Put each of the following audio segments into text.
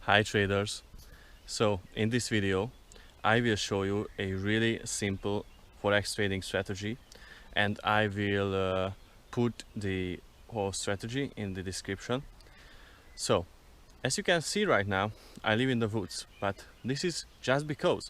Hi traders. So in this video I will show you a really simple forex trading strategy, and I will put the whole strategy in the description. So as you can see right now, I live in the woods, but this is just because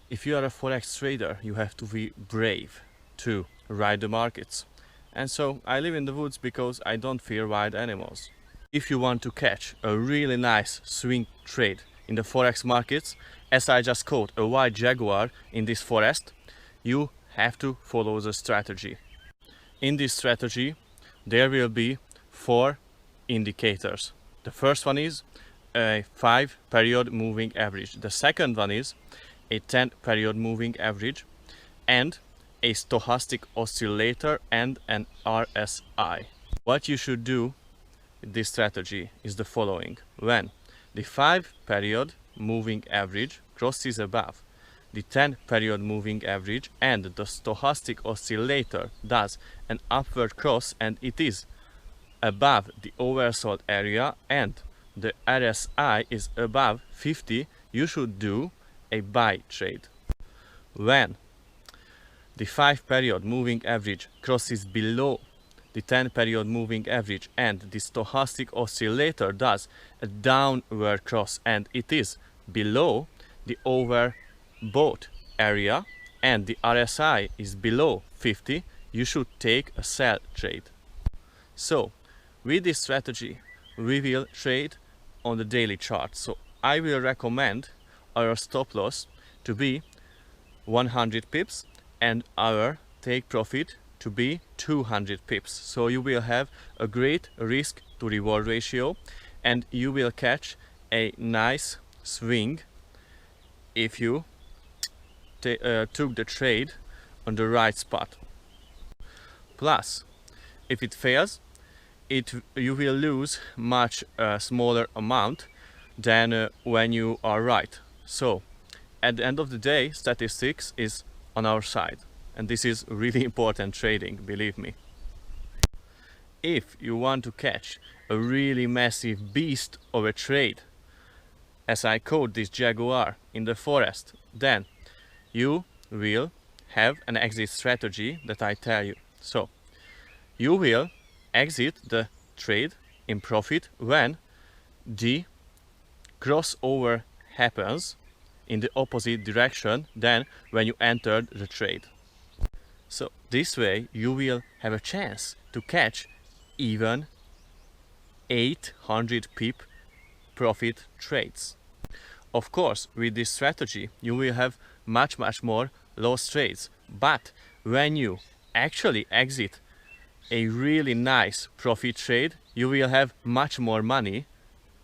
if you are a forex trader you have to be brave to ride the markets. And so I live in the woods because I don't fear wild animals. If you want to catch a really nice swing trade in the forex markets, as I just caught a white jaguar in this forest, you have to follow the strategy. In this strategy there will be 4 indicators. The first one is a 5-period moving average. The second one is a 10-period moving average and a stochastic oscillator and an RSI. What you should do with this strategy is the following. When the 5-period moving average crosses above the 10-period moving average and the stochastic oscillator does an upward cross and it is above the oversold area and the RSI is above 50, you should do a buy trade. When the 5-period moving average crosses below the 10-period moving average and the stochastic oscillator does a downward cross and it is below the overbought area and the RSI is below 50, you should take a sell trade. So with this strategy we will trade on the daily chart. So I will recommend our stop loss to be 100 pips and our take profit to be 200 pips. So you will have a great risk to reward ratio and you will catch a nice swing if you took the trade on the right spot. Plus, if it fails, you will lose much smaller amount than when you are right. So at the end of the day, statistics is on our side, and this is really important trading, believe me. If you want to catch a really massive beast of a trade, as I caught this jaguar in the forest, then you will have an exit strategy that I tell you. So you will exit the trade in profit when the crossover happens in the opposite direction than when you entered the trade. So this way you will have a chance to catch even 800 pip profit trades. Of course, with this strategy you will have much more loss trades, but when you actually exit a really nice profit trade, you will have much more money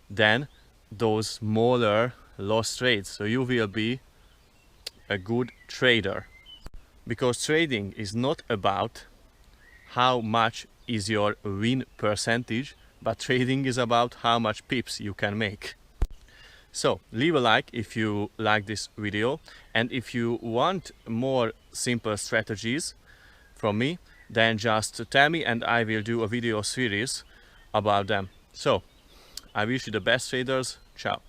than those smaller loss trades. So you will be a good trader, because trading is not about how much is your win percentage, but trading is about how much pips you can make. So leave a like if you like this video, and if you want more simple strategies from me, then just tell me and I will do a video series about them. So I wish you the best traders. Ciao.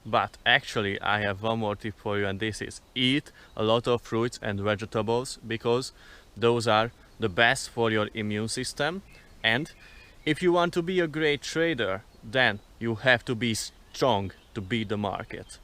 But actually I have one more tip for you, and this is eat a lot of fruits and vegetables, because those are the best for your immune system. And if you want to be a great trader, then you have to be strong to beat the market.